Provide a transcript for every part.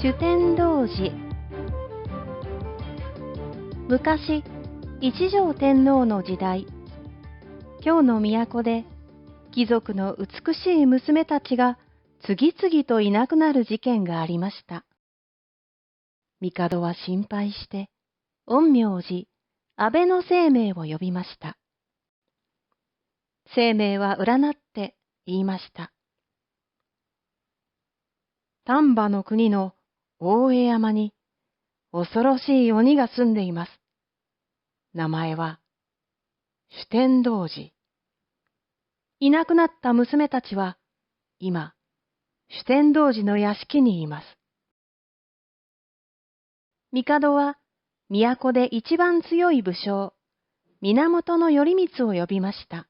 主天童寺。昔、一条天皇の時代、京の都で貴族の美しい娘たちが次々といなくなる事件がありました。帝は心配して、陰陽師、安倍晴明を呼びました。晴明は占って言いました。丹波の国の大江山に恐ろしい鬼が住んでいます。名前は主天童寺。いなくなった娘たちは今、主天童寺の屋敷にいます。帝は都で一番強い武将、源頼光を呼びました。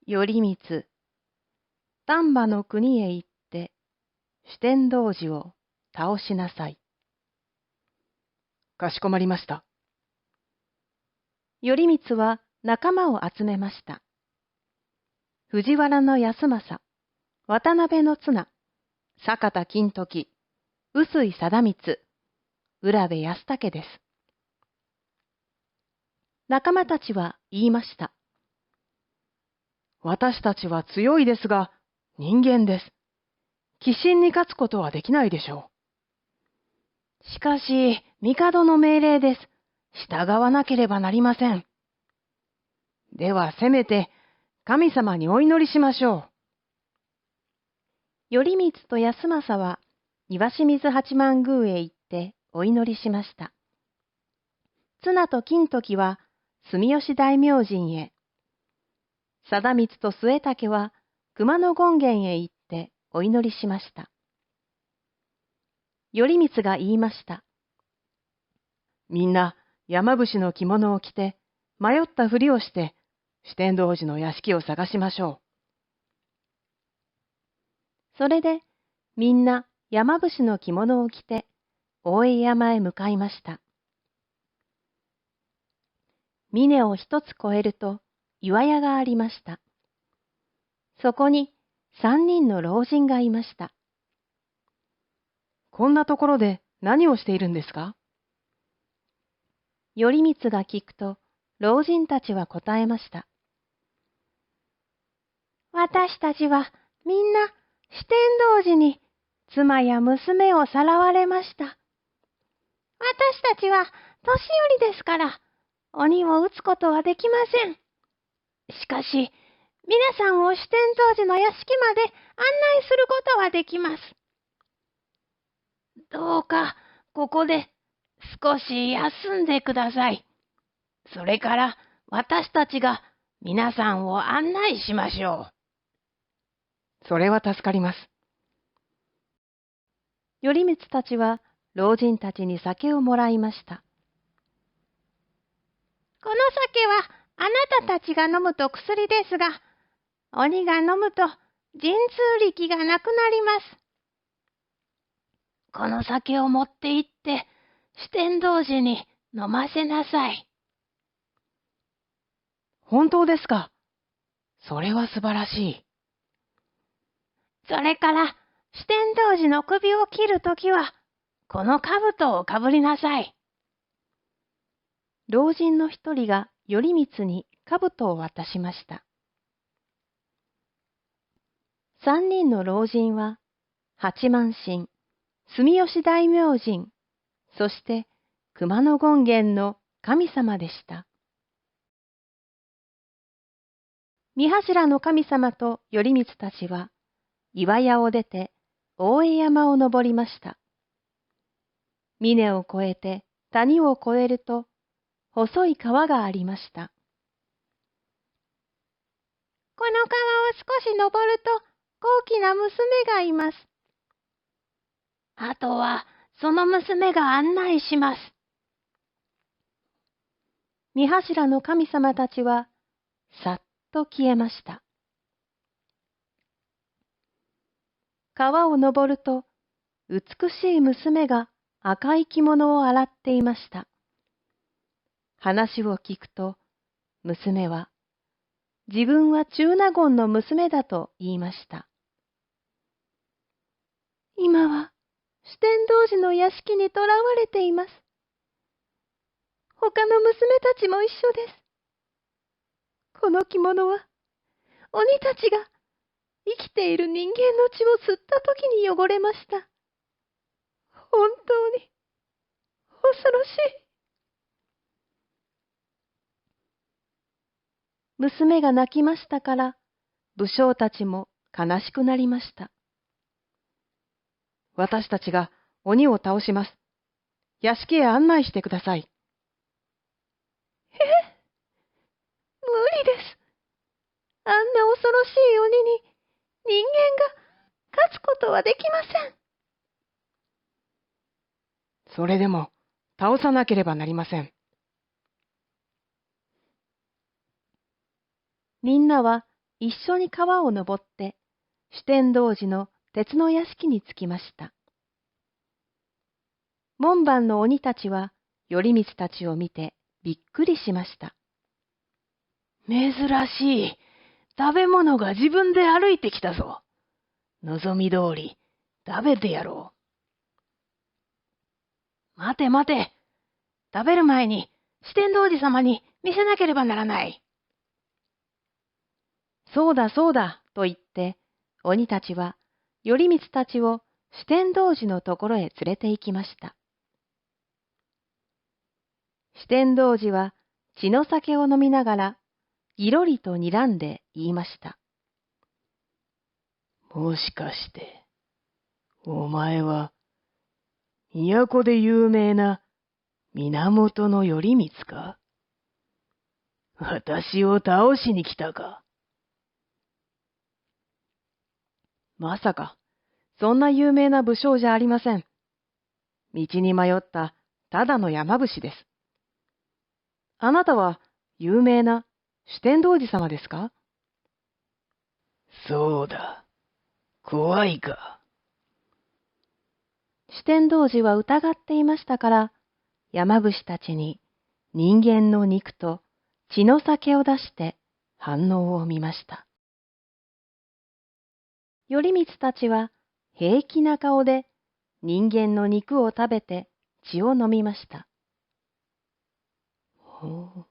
頼光、丹波の国へ行って主天童寺を倒しなさい。かしこまりました。頼光は仲間を集めました。藤原康政、渡辺綱、坂田金時、臼井貞光、浦部安武です。仲間たちは言いました。私たちは強いですが、人間です。鬼神に勝つことはできないでしょう。しかし、帝の命令です。従わなければなりません。では、せめて、神様にお祈りしましょう。頼光と康政は、石清水八幡宮へ行ってお祈りしました。綱と金時は、住吉大明神へ。貞光と末武は、熊野権現へ行ってお祈りしました。頼光が言いました。みんな山伏の着物を着て、迷ったふりをして、主天童寺の屋敷を探しましょう。それで、みんな山伏の着物を着て、大江山へ向かいました。峰を一つ越えると、岩屋がありました。そこに3人の老人がいました。こんなところで何をしているんですか？頼光が聞くと、老人たちは答えました。私たちはみんな主天童寺に妻や娘をさらわれました。私たちは年寄りですから、鬼を撃つことはできません。しかし、皆さんを主天童寺の屋敷まで案内することはできます。どうか、ここで少し休んでください。それから私たちが皆さんを案内しましょう。それは助かります。頼光たちは老人たちに酒をもらいました。この酒はあなたたちが飲むと薬ですが、鬼が飲むと神通力がなくなります。この酒を持って行って主天童寺に飲ませなさい。本当ですか？それは素晴らしい。それから主天童寺の首を切るときは、この兜をかぶりなさい。老人の一人が頼光に兜を渡しました。3人の老人は、八幡神、住吉大明神、そして熊野権現の神様でした。三柱の神様と頼光たちは、岩屋を出て大江山を登りました。峰を越えて谷を越えると、細い川がありました。この川を少し登ると、高貴な娘がいます。あとは、その娘が案内します。三柱の神様たちは、さっと消えました。川を登ると、美しい娘が赤い着物を洗っていました。話を聞くと、娘は、自分は中納言の娘だと言いました。今は酒呑童子の屋敷に囚われています。他の娘たちも一緒です。この着物は鬼たちが生きている人間の血を吸った時に汚れました。本当に恐ろしい。娘が泣きましたから、武将たちも悲しくなりました。私たちが鬼を倒します。屋敷へ案内してください。無理です。あんな恐ろしい鬼に人間が勝つことはできません。それでも倒さなければなりません。みんなは一緒に川を登って酒呑童子の鉄の屋敷に着きました。門番の鬼たちは頼光たちを見てびっくりしました。珍しい。食べ物が自分で歩いてきたぞ。望み通り食べてやろう。待て待て。食べる前に酒呑童子様に見せなければならない。そうだそうだと言って鬼たちは頼光たちを酒呑童子のところへ連れて行きました。酒呑童子は血の酒を飲みながらぎろりと睨んで言いました。もしかして、お前は、都で有名な源頼光か？私を倒しに来たか？まさか、そんな有名な武将じゃありません。道に迷ったただの山伏です。あなたは有名な酒呑童子様ですか？そうだ。怖いか。酒呑童子は疑っていましたから、山伏たちに人間の肉と血の酒を出して反応を見ました。頼光たちは平気な顔で人間の肉を食べて血を飲みました。ほ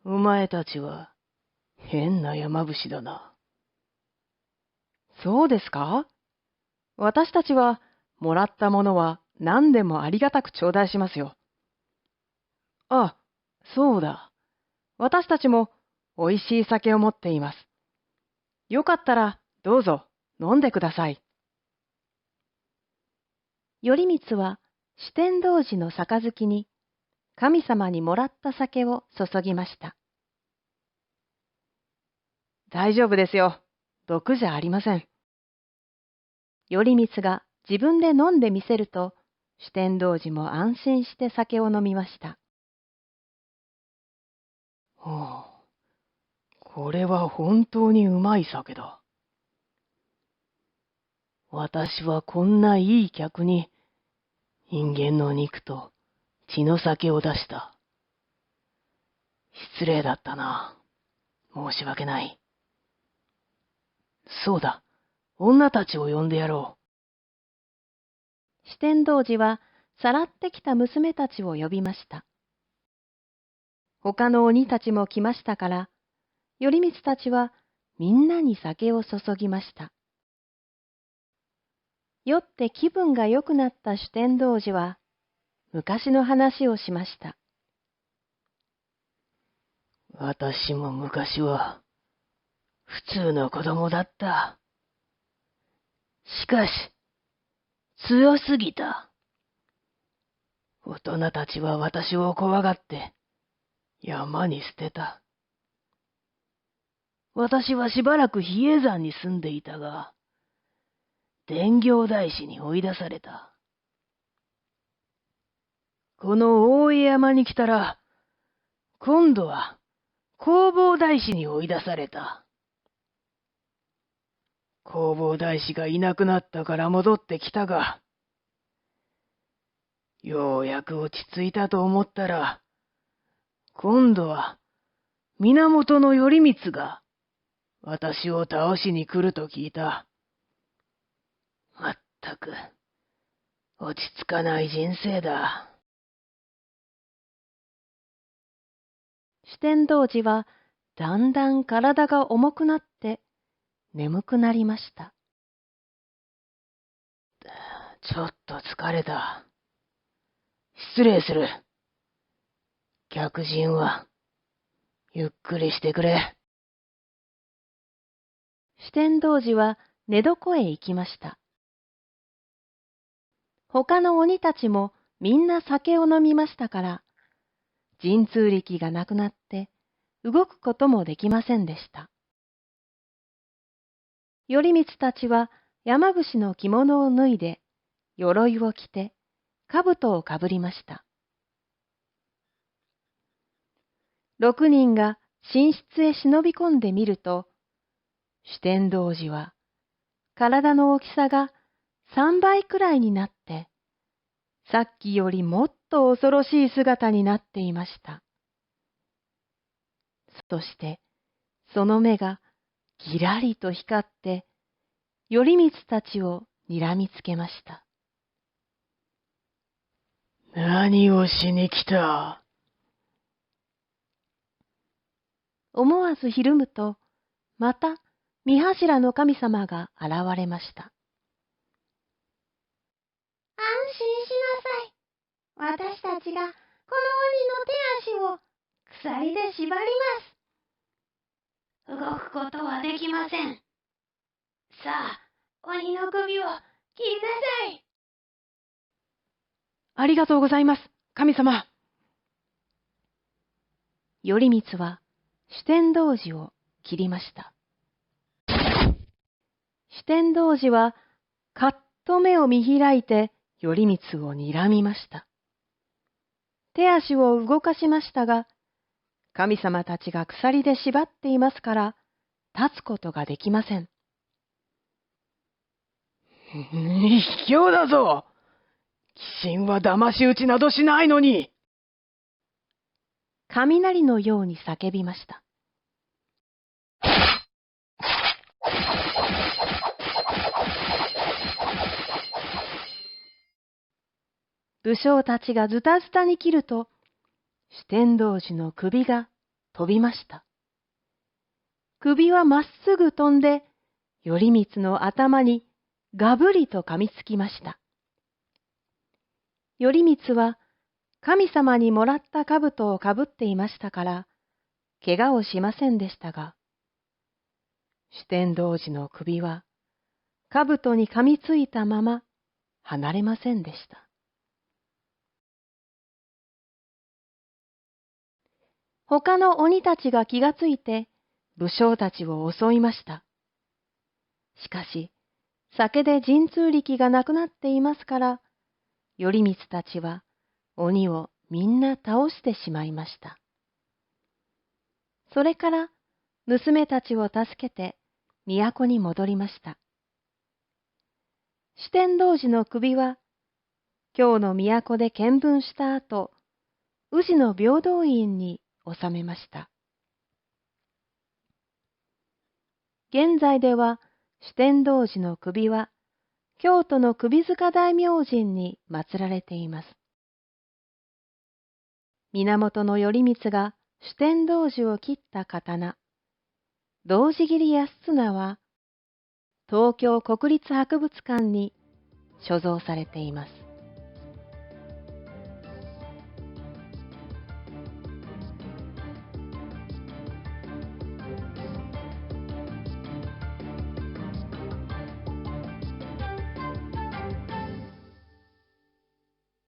う、お前たちは変な山伏だな。そうですか？私たちはもらったものは何でもありがたく頂戴しますよ。あ、そうだ。私たちもおいしい酒を持っています。よかったらどうぞ飲んでください。頼光は酒呑童子の杯に神様にもらった酒を注ぎました。大丈夫ですよ。毒じゃありません。頼光が自分で飲んでみせると、酒呑童子も安心して酒を飲みました。ほう、これは本当にうまい酒だ。私はこんないい客に人間の肉と血の酒を出した。失礼だったな。申し訳ない。そうだ、女たちを呼んでやろう。酒呑童子はさらってきた娘たちを呼びました。他の鬼たちも来ましたから、頼光たちはみんなに酒を注ぎました。酔って気分が良くなった酒呑童子は、昔の話をしました。私も昔は、普通の子供だった。しかし、強すぎた。大人たちは私を怖がって、山に捨てた。私はしばらく比叡山に住んでいたが、伝行大師に追い出された。この大江山に来たら、今度は弘法大師に追い出された。弘法大師がいなくなったから戻ってきたが、ようやく落ち着いたと思ったら、今度は源頼光が私を倒しに来ると聞いた。まったく、落ち着かない人生だ。酒呑童子はだんだん体が重くなって眠くなりました。ちょっと疲れた。失礼する。客人は、ゆっくりしてくれ。酒呑童子は寝床へ行きました。他の鬼たちもみんな酒を飲みましたから、神通力がなくなって動くこともできませんでした。頼光たちは山伏の着物を脱いで、鎧を着て、兜をかぶりました。6人が寝室へ忍び込んでみると、酒呑童子は体の大きさが3倍くらいになって、さっきよりもっと恐ろしい姿になっていました。そして、その目がぎらりと光って、頼光たちを睨みつけました。何をしに来た？思わずひるむと、また御柱の神様が現れました。安心しなさい。私たちがこの鬼の手足を鎖で縛ります。動くことはできません。さあ、鬼の首を切りなさい。ありがとうございます、神様。頼光は酒呑童子を切りました。酒呑童子はかっと目を見開いて頼光を睨みました。手足を動かしましたが、神様たちが鎖で縛っていますから、立つことができません。卑怯だぞ！鬼神は騙し討ちなどしないのに！雷のように叫びました。武将たちがズタズタに切ると、酒呑童子の首が飛びました。首はまっすぐ飛んで、頼光の頭にがぶりと噛みつきました。頼光は神様にもらった兜をかぶっていましたから、怪我をしませんでしたが、酒呑童子の首は兜に噛みついたまま離れませんでした。他の鬼たちが気がついて武将たちを襲いました。しかし、酒で神通力がなくなっていますから、頼光たちは鬼をみんな倒してしまいました。それから娘たちを助けて都に戻りました。酒呑童子の首は京の都で見聞した後、宇治の平等院に収めました。現在では酒呑童子の首は京都の首塚大明神に祀られています。源頼光が酒呑童子を切った刀、童子切安綱は東京国立博物館に所蔵されています。